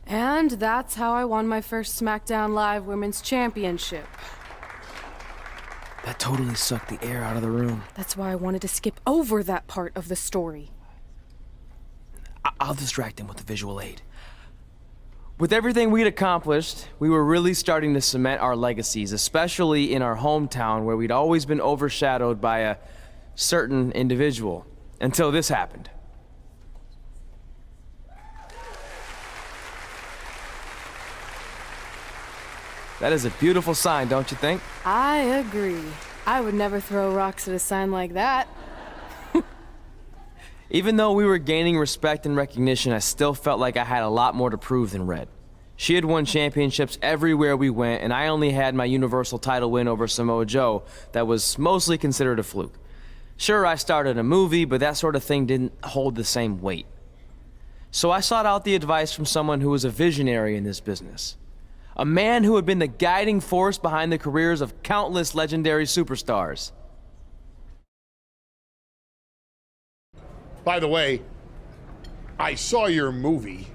And that's how I won my first SmackDown Live Women's Championship. That totally sucked the air out of the room. That's why I wanted to skip over that part of the story. I'll distract him with the visual aid. With everything we'd accomplished, we were really starting to cement our legacies, especially in our hometown where we'd always been overshadowed by a certain individual, until this happened. That is a beautiful sign, don't you think? I agree. I would never throw rocks at a sign like that. Even though we were gaining respect and recognition, I still felt like I had a lot more to prove than Red. She had won championships everywhere we went, and I only had my Universal title win over Samoa Joe that was mostly considered a fluke. Sure, I started a movie, but that sort of thing didn't hold the same weight. So I sought out the advice from someone who was a visionary in this business. A man who had been the guiding force behind the careers of countless legendary superstars. By the way, I saw your movie,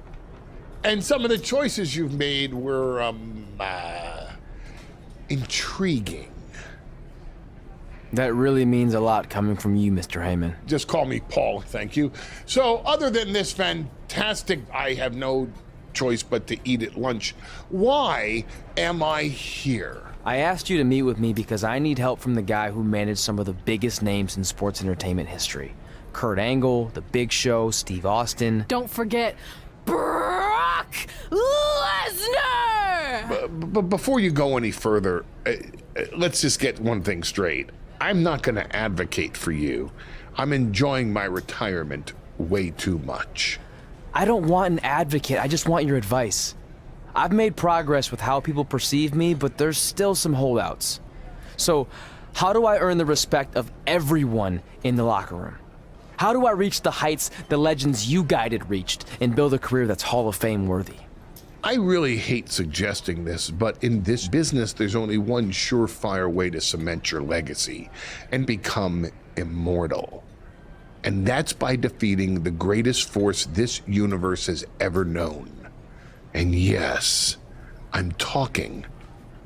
and some of the choices you've made were, intriguing. That really means a lot coming from you, Mr. Heyman. Just call me Paul, thank you. So, other than this fantastic, I have no choice but to eat at lunch, why am I here? I asked you to meet with me because I need help from the guy who managed some of the biggest names in sports entertainment history. Kurt Angle, The Big Show, Steve Austin. Don't forget Brock Lesnar! But before you go any further, let's just get one thing straight. I'm not going to advocate for you. I'm enjoying my retirement way too much. I don't want an advocate, I just want your advice. I've made progress with how people perceive me, but there's still some holdouts. So, how do I earn the respect of everyone in the locker room? How do I reach the heights the legends you guided reached and build a career that's Hall of Fame worthy? I really hate suggesting this, but in this business, there's only one surefire way to cement your legacy and become immortal. And that's by defeating the greatest force this universe has ever known. And yes, I'm talking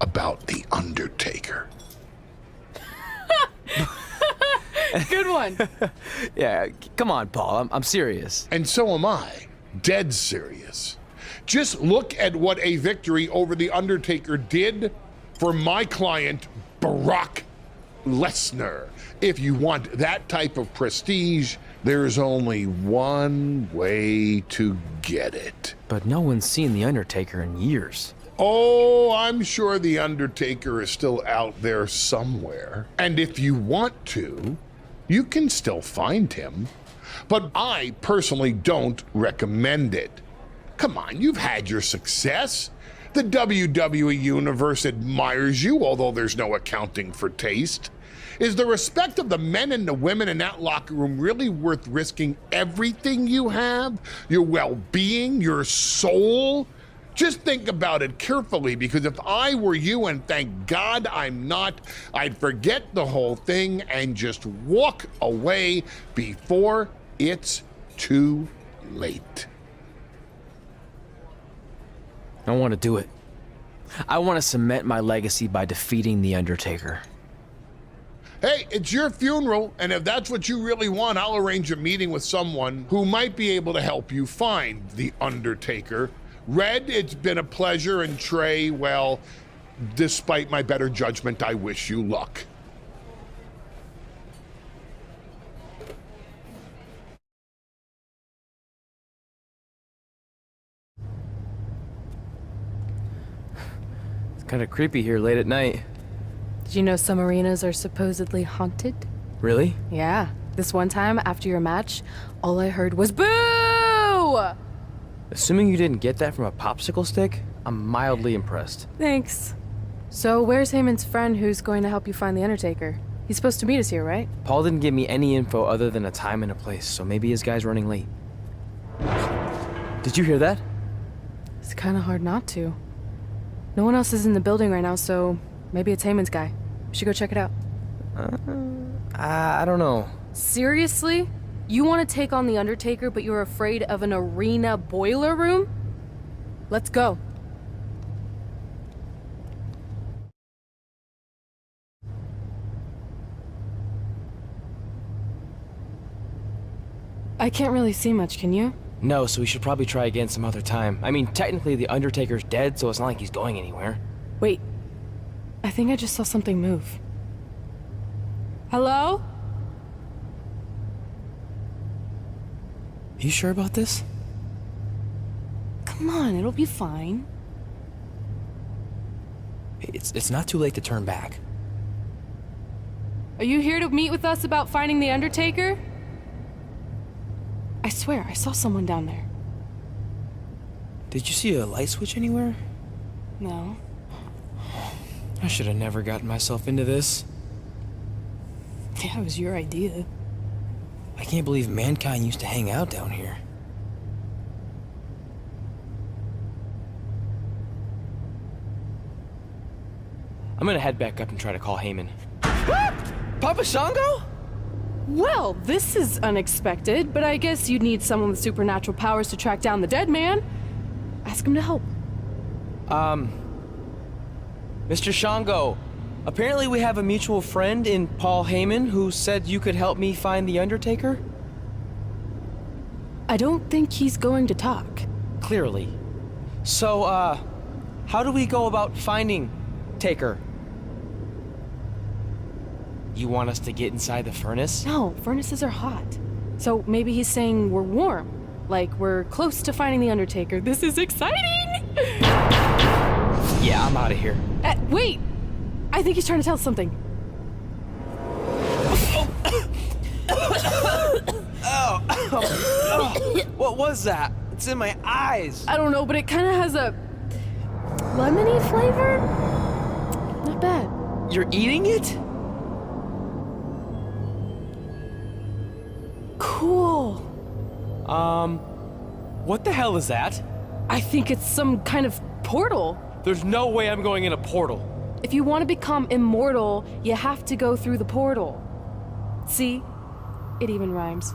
about The Undertaker. Good one. Yeah, come on, Paul, I'm serious. And so am I, dead serious. Just look at what a victory over The Undertaker did for my client, Brock Lesnar. If you want that type of prestige, there's only one way to get it. But no one's seen The Undertaker in years. Oh, I'm sure The Undertaker is still out there somewhere. And if you want to, you can still find him. But I personally don't recommend it. Come on, you've had your success. The WWE Universe admires you, although there's no accounting for taste. Is the respect of the men and the women in that locker room really worth risking everything you have? Your well-being, your soul? Just think about it carefully, because if I were you, and thank God I'm not, I'd forget the whole thing and just walk away before it's too late. I want to do it. I want to cement my legacy by defeating The Undertaker. Hey, it's your funeral, and if that's what you really want, I'll arrange a meeting with someone who might be able to help you find The Undertaker. Red, it's been a pleasure, and Trey, well, despite my better judgment, I wish you luck. It's kind of creepy here late at night. Did you know some arenas are supposedly haunted? Really? Yeah. This one time, after your match, all I heard was boo! Assuming you didn't get that from a popsicle stick, I'm mildly impressed. Thanks. So where's Heyman's friend who's going to help you find The Undertaker? He's supposed to meet us here, right? Paul didn't give me any info other than a time and a place, so maybe his guy's running late. Did you hear that? It's kind of hard not to. No one else is in the building right now, so maybe it's Heyman's guy. We should go check it out. I don't know. Seriously? You want to take on The Undertaker, but you're afraid of an arena boiler room? Let's go. I can't really see much, can you? No, so we should probably try again some other time. I mean, technically the Undertaker's dead, so it's not like he's going anywhere. Wait. I think I just saw something move. Hello? You sure about this? Come on, it'll be fine. It's not too late to turn back. Are you here to meet with us about finding the Undertaker? I swear, I saw someone down there. Did you see a light switch anywhere? No. I should have never gotten myself into this. Yeah, it was your idea. I can't believe mankind used to hang out down here. I'm gonna head back up and try to call Heyman. Papa Shango? Well, this is unexpected, but I guess you'd need someone with supernatural powers to track down the dead man. Ask him to help. Mr. Shango, apparently we have a mutual friend in Paul Heyman who said you could help me find the Undertaker? I don't think he's going to talk. Clearly. So, how do we go about finding Taker? You want us to get inside the furnace? No, furnaces are hot. So maybe he's saying we're warm. Like we're close to finding the Undertaker. This is exciting! Yeah, I'm out of here. Wait! I think he's trying to tell us something. What was that? It's in my eyes. I don't know, but it kind of has a lemony flavor? Not bad. You're eating it? Cool. What the hell is that? I think it's some kind of portal. There's no way I'm going in a portal. If you want to become immortal, you have to go through the portal. See? It even rhymes.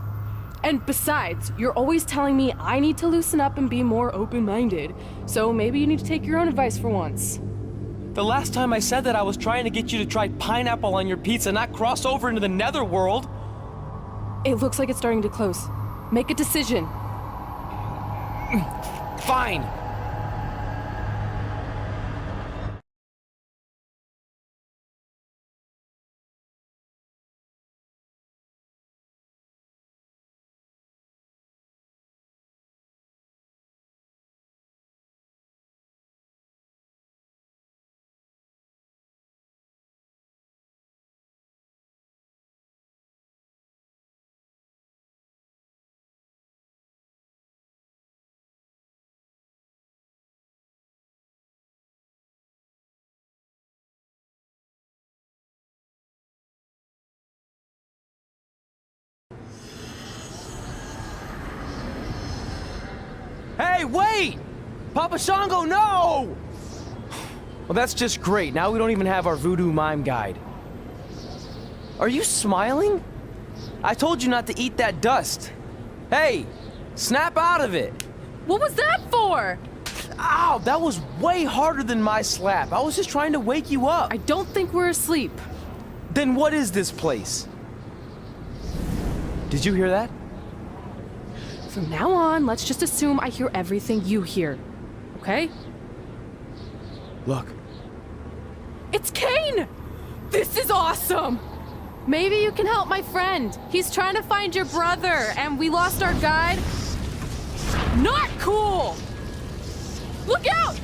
And besides, you're always telling me I need to loosen up and be more open-minded. So maybe you need to take your own advice for once. The last time I said that I was trying to get you to try pineapple on your pizza, not cross over into the netherworld. It looks like it's starting to close. Make a decision. Fine. Hey, wait! Papa Shango, no! Well, that's just great. Now we don't even have our voodoo mime guide. Are you smiling? I told you not to eat that dust. Hey, snap out of it. What was that for? Ow, that was way harder than my slap. I was just trying to wake you up. I don't think we're asleep. Then what is this place? Did you hear that? From now on, let's just assume I hear everything you hear. Okay? Look. It's Kane! This is awesome! Maybe you can help my friend. He's trying to find your brother, and we lost our guide. Not cool! Look out!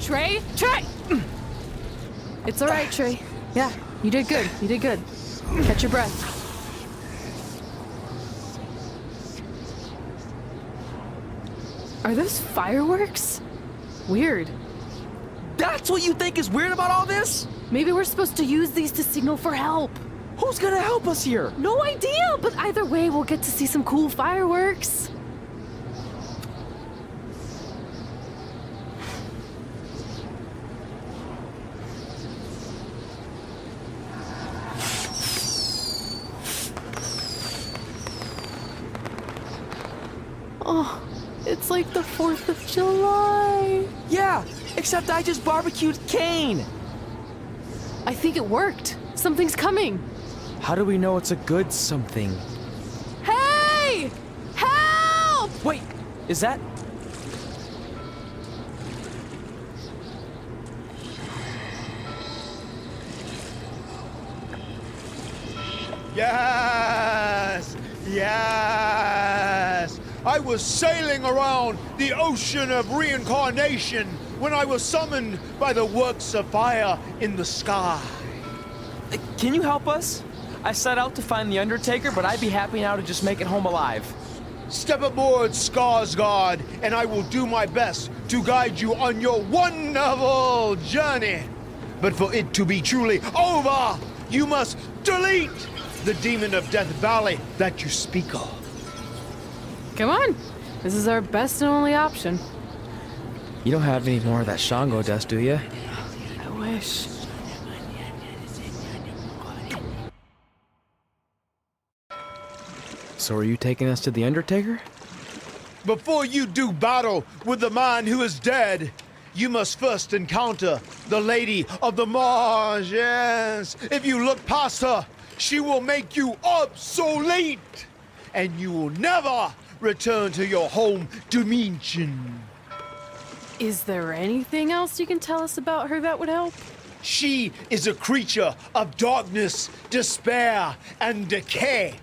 Trey? Trey! It's all right, Trey. Yeah, you did good. You did good. Catch your breath. Are those fireworks? Weird. That's what you think is weird about all this? Maybe we're supposed to use these to signal for help. Who's gonna help us here? No idea, but either way, we'll get to see some cool fireworks. Oh, it's like the 4th of July. Yeah, except I just barbecued Kane. I think it worked. Something's coming. How do we know it's a good something? Hey! Help! Wait, is that... Yes! Yes! I was sailing around the ocean of reincarnation when I was summoned by the works of fire in the sky. Can you help us? I set out to find the Undertaker, but I'd be happy now to just make it home alive. Step aboard, Skarsgård, and I will do my best to guide you on your wonderful journey. But for it to be truly over, you must delete the demon of Death Valley that you speak of. Come on. This is our best and only option. You don't have any more of that Shango dust, do you? I wish. So are you taking us to the Undertaker? Before you do battle with the man who is dead, you must first encounter the Lady of the Marsh. Yes. If you look past her, she will make you obsolete, and you will never return to your home dimension. Is there anything else you can tell us about her that would help? She is a creature of darkness, despair, and decay.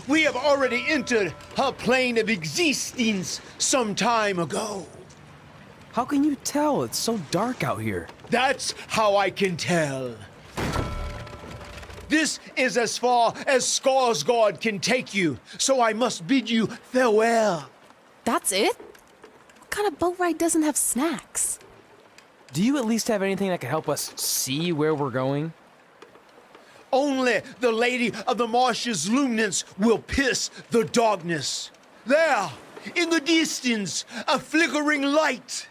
We have already entered her plane of existence some time ago. How can you tell? It's so dark out here. That's how I can tell. This is as far as Skarsgård can take you, so I must bid you farewell. That's it? What kind of boat ride doesn't have snacks? Do you at least have anything that can help us see where we're going? Only the Lady of the Marsh's luminance will pierce the darkness. There, in the distance, a flickering light.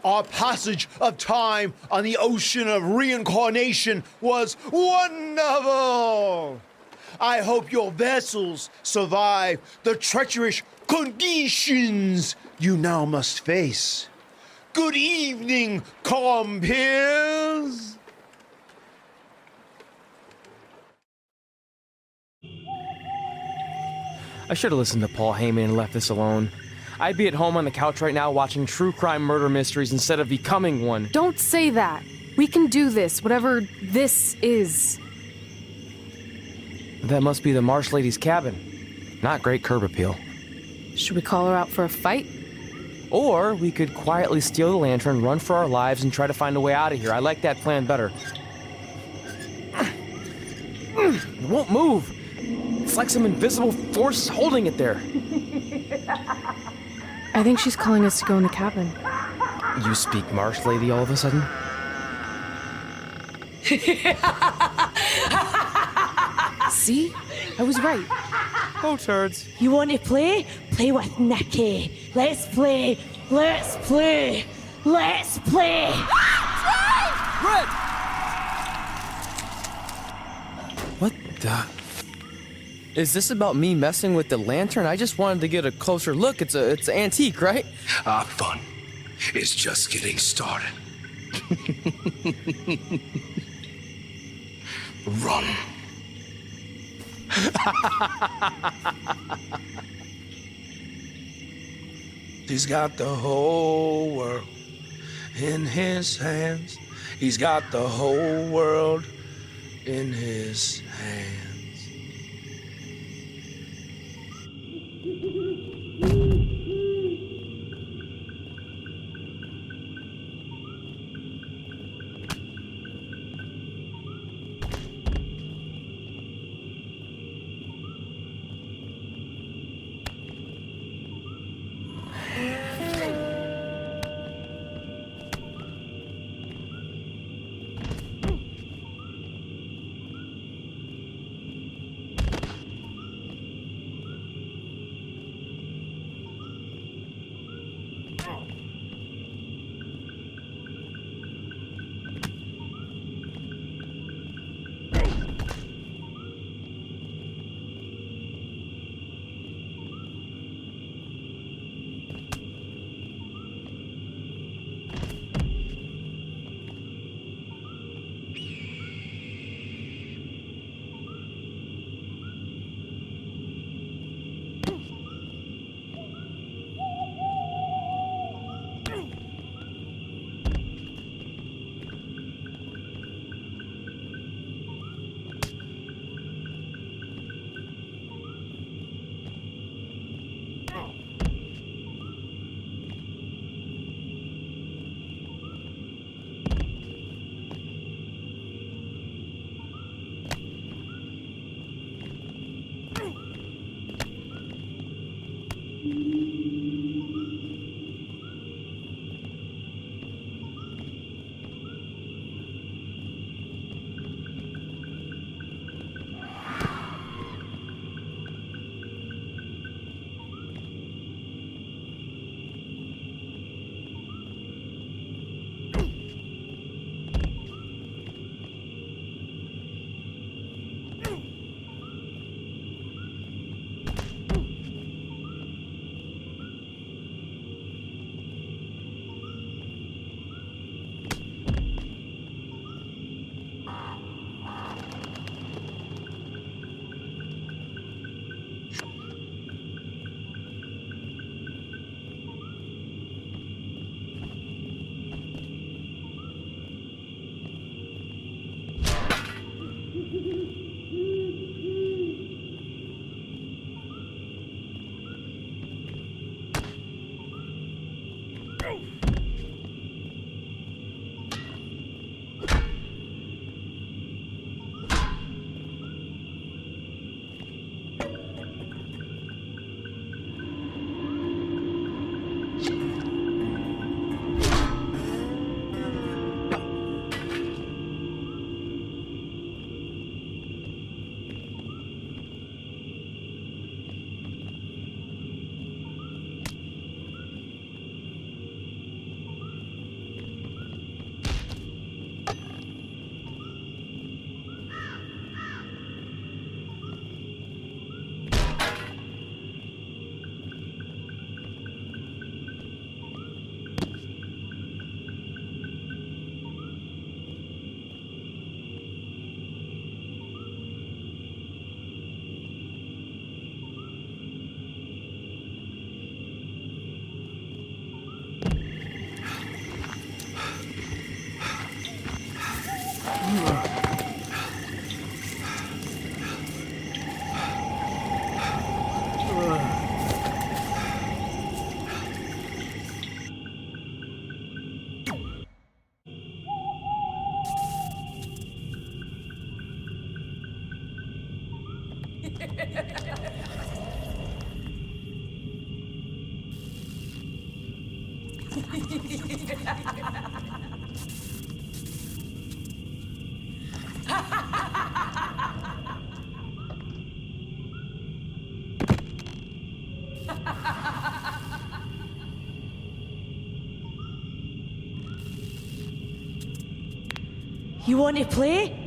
Our passage of time on the ocean of reincarnation was wonderful. I hope your vessels survive the treacherous conditions you now must face. Good evening, compeers. I should have listened to Paul Heyman and left this alone. I'd be at home on the couch right now watching true crime murder mysteries instead of becoming one. Don't say that. We can do this, whatever this is. That must be the Marsh Lady's cabin. Not great curb appeal. Should we call her out for a fight? Or we could quietly steal the lantern, run for our lives, and try to find a way out of here. I like that plan better. It won't move. It's like some invisible force holding it there. I think she's calling us to go in the cabin. You speak Marsh Lady all of a sudden? See? I was right. Oh, turds. You want to play? Play with Nikki. Let's play. Let's play. Let's play. Red! What the... Is this about me messing with the lantern? I just wanted to get a closer look. It's an antique, right? Our fun is just getting started. Run. He's got the whole world in his hands. He's got the whole world in his hands. You want to play?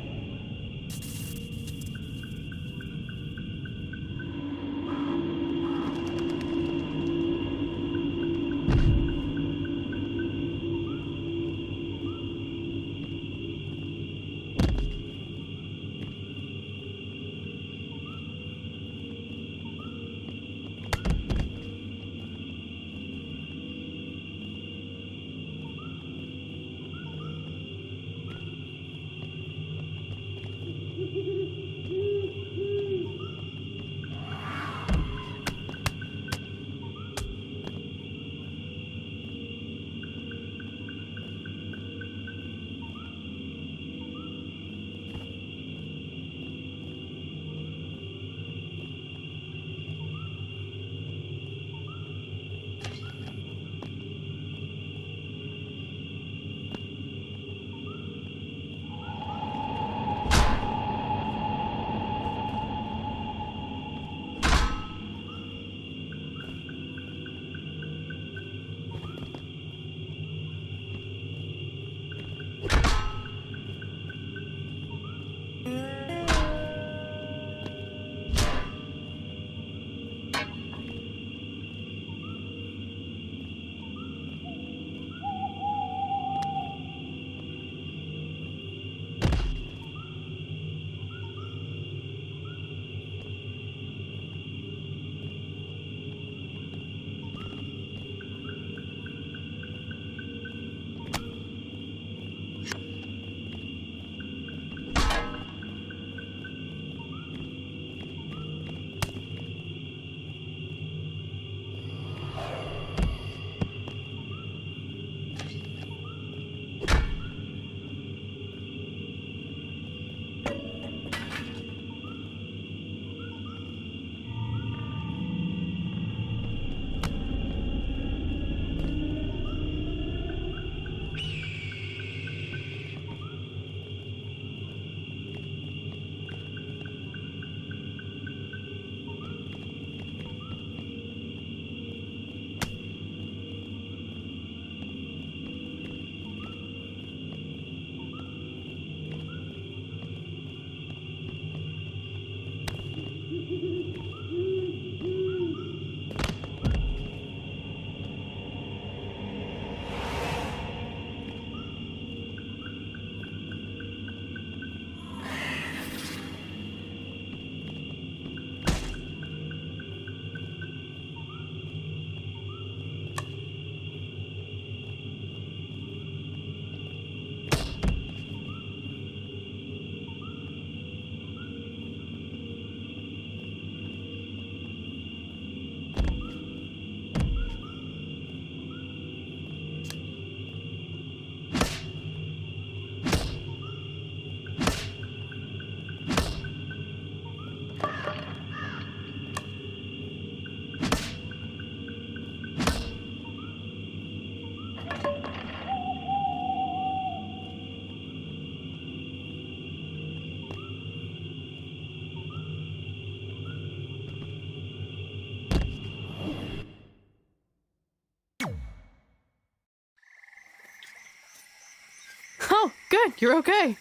Good, you're okay.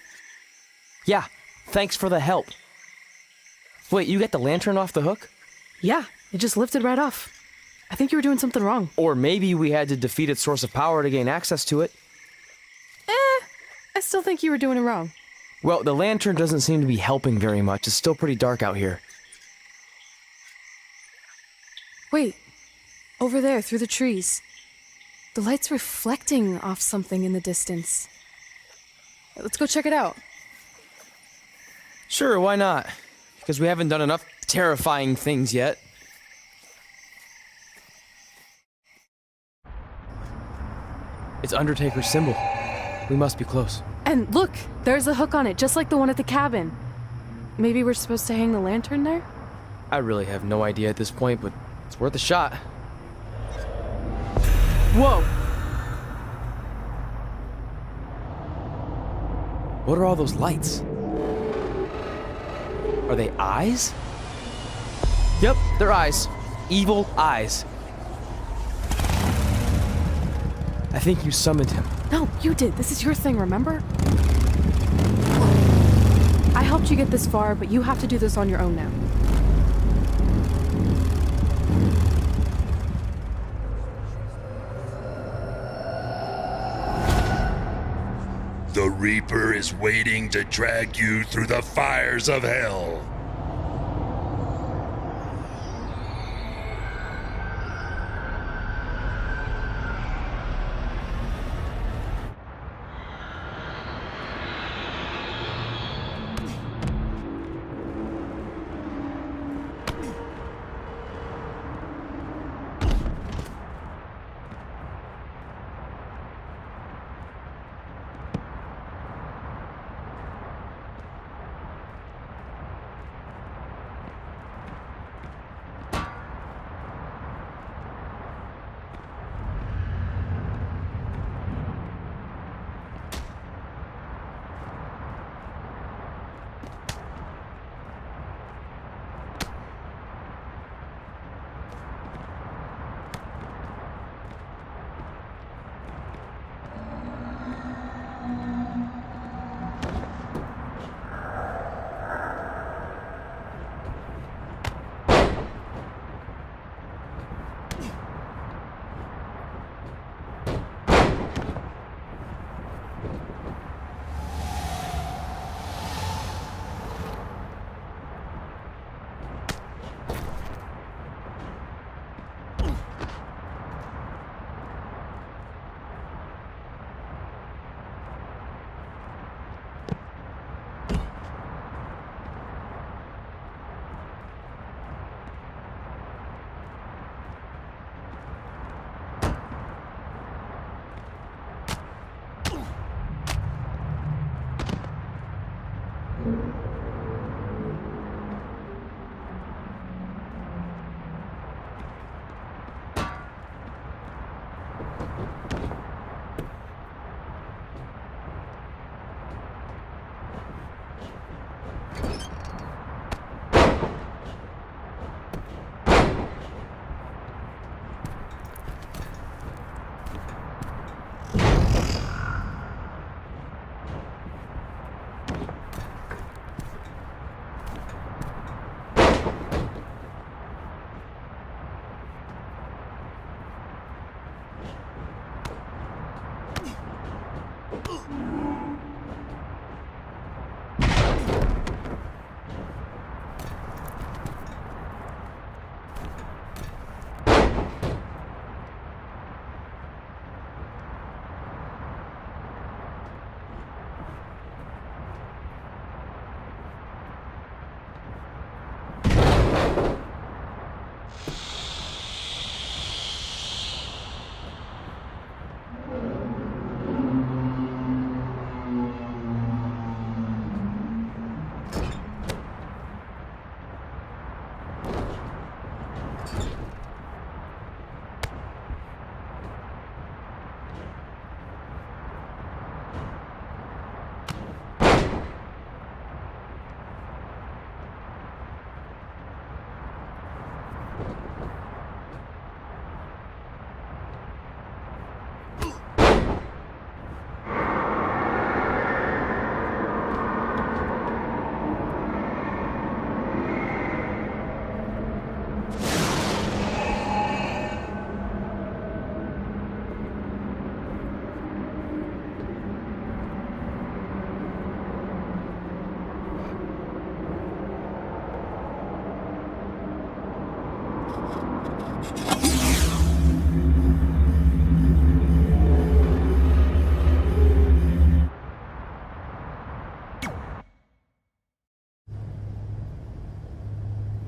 Yeah, thanks for the help. Wait, you got the lantern off the hook? Yeah, it just lifted right off. I think you were doing something wrong. Or maybe we had to defeat its source of power to gain access to it. I still think you were doing it wrong. Well, the lantern doesn't seem to be helping very much. It's still pretty dark out here. Wait, over there, through the trees. The light's reflecting off something in the distance. Let's go check it out. Sure, why not? Because we haven't done enough terrifying things yet. It's Undertaker's symbol. We must be close. And look, there's a hook on it, just like the one at the cabin. Maybe we're supposed to hang the lantern there? I really have no idea at this point, but it's worth a shot. Whoa! What are all those lights? Are they eyes? Yep, they're eyes. Evil eyes. I think you summoned him. No, you did. This is your thing, remember? I helped you get this far, but you have to do this on your own now. The Reaper is waiting to drag you through the fires of hell.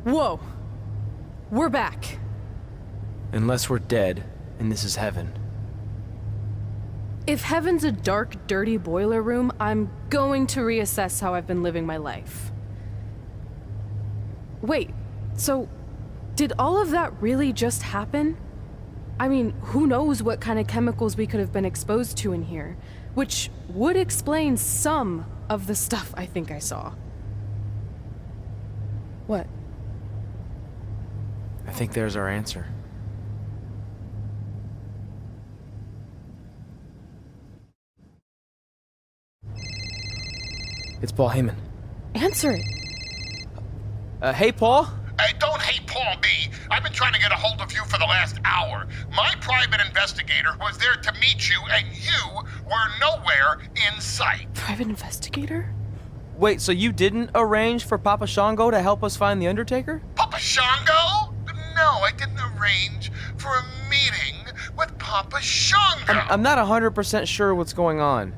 Whoa. We're back. Unless we're dead, and this is heaven. If heaven's a dark, dirty boiler room, I'm going to reassess how I've been living my life. Wait, so did all of that really just happen? I mean, who knows what kind of chemicals we could have been exposed to in here, which would explain some of the stuff I think I saw. What? I think there's our answer. It's Paul Heyman. Answer it. Hey, Paul? Hey, don't hate Paul me. I've been trying to get a hold of you for the last hour. My private investigator was there to meet you, and you were nowhere in sight. Private investigator? Wait, so you didn't arrange for Papa Shango to help us find the Undertaker? Papa Shango? No, I didn't arrange for a meeting with Papa Shango. I'm not 100% sure what's going on.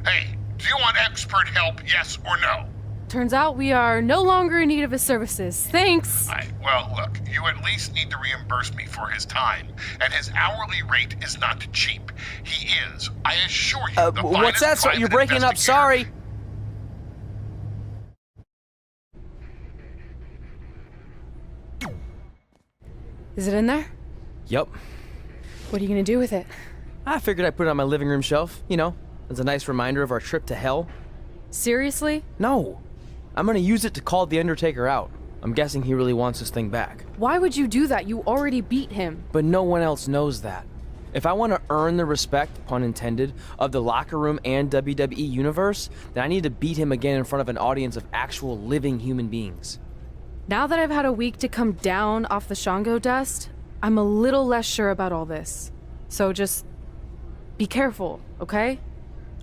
Hey, do you want expert help, yes or no? Turns out we are no longer in need of his services. Thanks. Well, look, you at least need to reimburse me for his time, and his hourly rate is not cheap. He is, I assure you, the what's that? finest You're breaking up, investigator. sorry. Is it in there? Yup. What are you gonna do with it? I figured I'd put it on my living room shelf, you know, as a nice reminder of our trip to hell. Seriously? No. I'm gonna use it to call the Undertaker out. I'm guessing he really wants this thing back. Why would you do that? You already beat him. But no one else knows that. If I want to earn the respect, pun intended, of the locker room and WWE universe, then I need to beat him again in front of an audience of actual living human beings. Now that I've had a week to come down off the Shango dust, I'm a little less sure about all this. So just be careful, okay?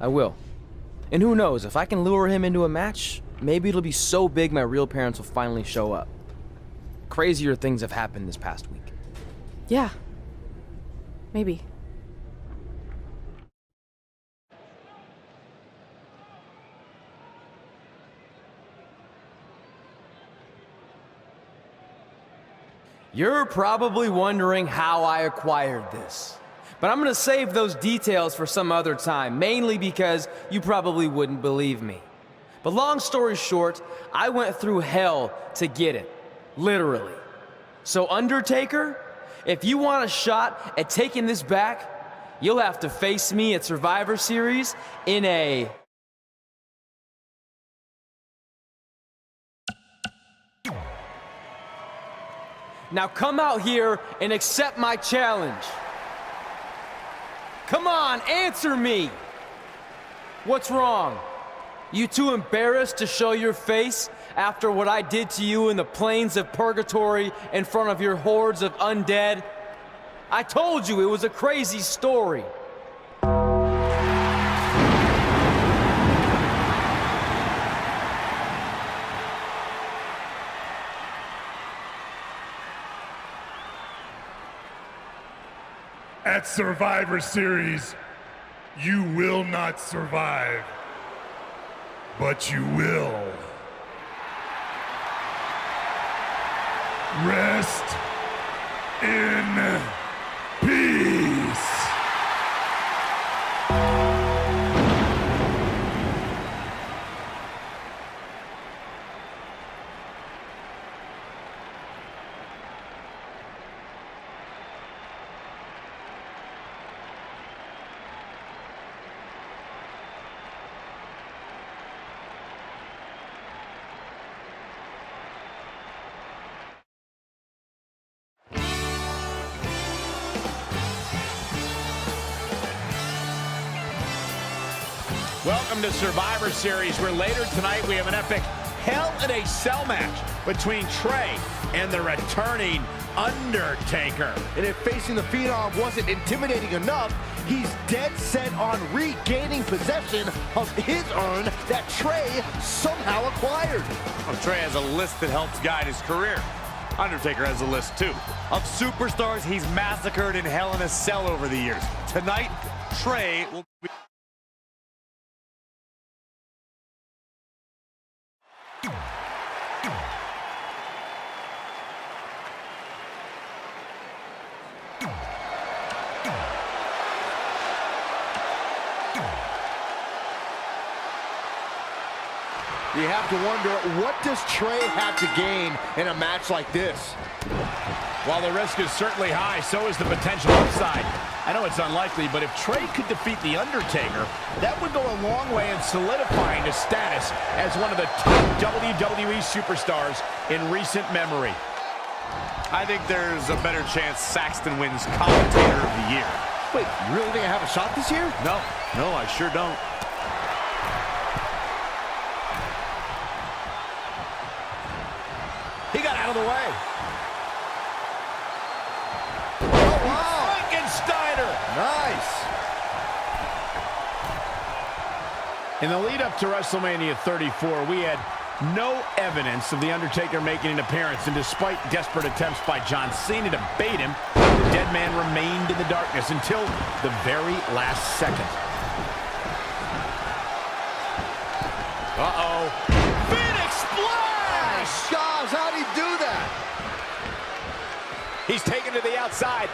I will. And who knows, if I can lure him into a match, maybe it'll be so big my real parents will finally show up. Crazier things have happened this past week. Yeah. Maybe. You're probably wondering how I acquired this. But I'm gonna save those details for some other time, mainly because you probably wouldn't believe me. But long story short, I went through hell to get it. Literally. So Undertaker, if you want a shot at taking this back, you'll have to face me at Survivor Series in a... Now come out here and accept my challenge. Come on, answer me! What's wrong? You too embarrassed to show your face after what I did to you in the plains of purgatory in front of your hordes of undead? I told you it was a crazy story. At Survivor Series, you will not survive, but you will. Rest in peace. Welcome to Survivor Series, where later tonight we have an epic Hell in a Cell match between Trey and the returning Undertaker. And if facing the Phenom wasn't intimidating enough, he's dead set on regaining possession of his urn that Trey somehow acquired. Well, Trey has a list that helps guide his career. Undertaker has a list too of superstars he's massacred in Hell in a Cell over the years. Tonight, Trey will be... You have to wonder, what does Trey have to gain in a match like this? While the risk is certainly high, so is the potential upside. I know it's unlikely, but if Trey could defeat The Undertaker, that would go a long way in solidifying his status as one of the top WWE superstars in recent memory. I think there's a better chance Saxton wins Commentator of the Year. Wait, you really think I have a shot this year? No, I sure don't. He got out of the way. Oh, wow. Frankensteiner. Nice. In the lead up to WrestleMania 34, we had no evidence of The Undertaker making an appearance, and despite desperate attempts by John Cena to bait him, the dead man remained in the darkness until the very last second. Uh-oh. Phoenix Splash! Gosh, how'd he do that? He's taken to the outside.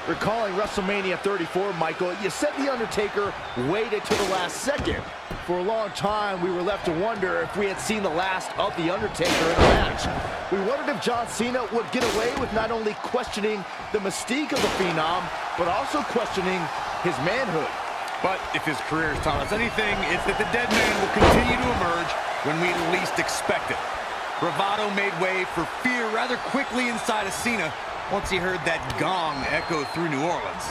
Recalling WrestleMania 34, Michael, you said The Undertaker waited till the last second. For a long time, we were left to wonder if we had seen the last of The Undertaker in a match. We wondered if John Cena would get away with not only questioning the mystique of the Phenom, but also questioning his manhood. But if his career has taught us anything, it's that the dead man will continue to emerge when we least expect it. Bravado made way for fear rather quickly inside of Cena once he heard that gong echo through New Orleans.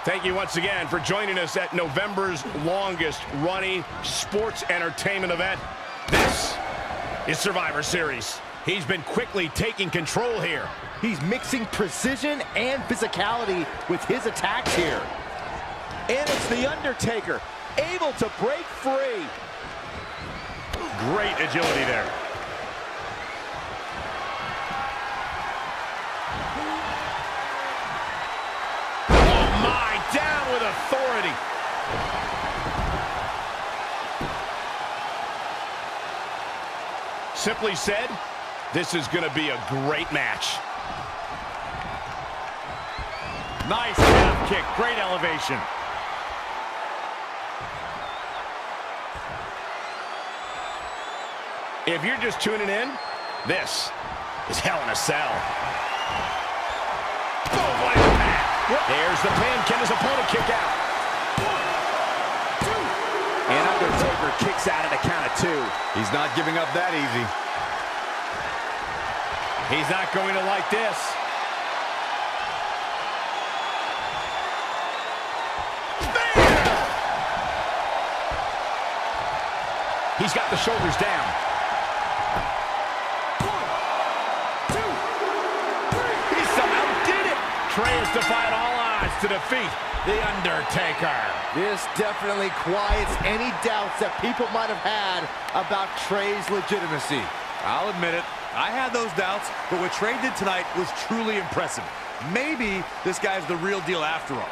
Thank you once again for joining us at November's longest running sports entertainment event. This is Survivor Series. He's been quickly taking control here. He's mixing precision and physicality with his attacks here. And it's The Undertaker, able to break free. Great agility there. Oh my, down with authority. Simply said, this is going to be a great match. Nice calf kick, great elevation. If you're just tuning in, this is Hell in a Cell. Boom, what impact. There's the pin. Can his opponent kick out? 1, 2. And Undertaker kicks out at a count of 2. He's not giving up that easy. He's not going to like this. There! He's got the shoulders down. Trey has defied all odds to defeat The Undertaker. This definitely quiets any doubts that people might have had about Trey's legitimacy. I'll admit it, I had those doubts, but what Trey did tonight was truly impressive. Maybe this guy's the real deal after all.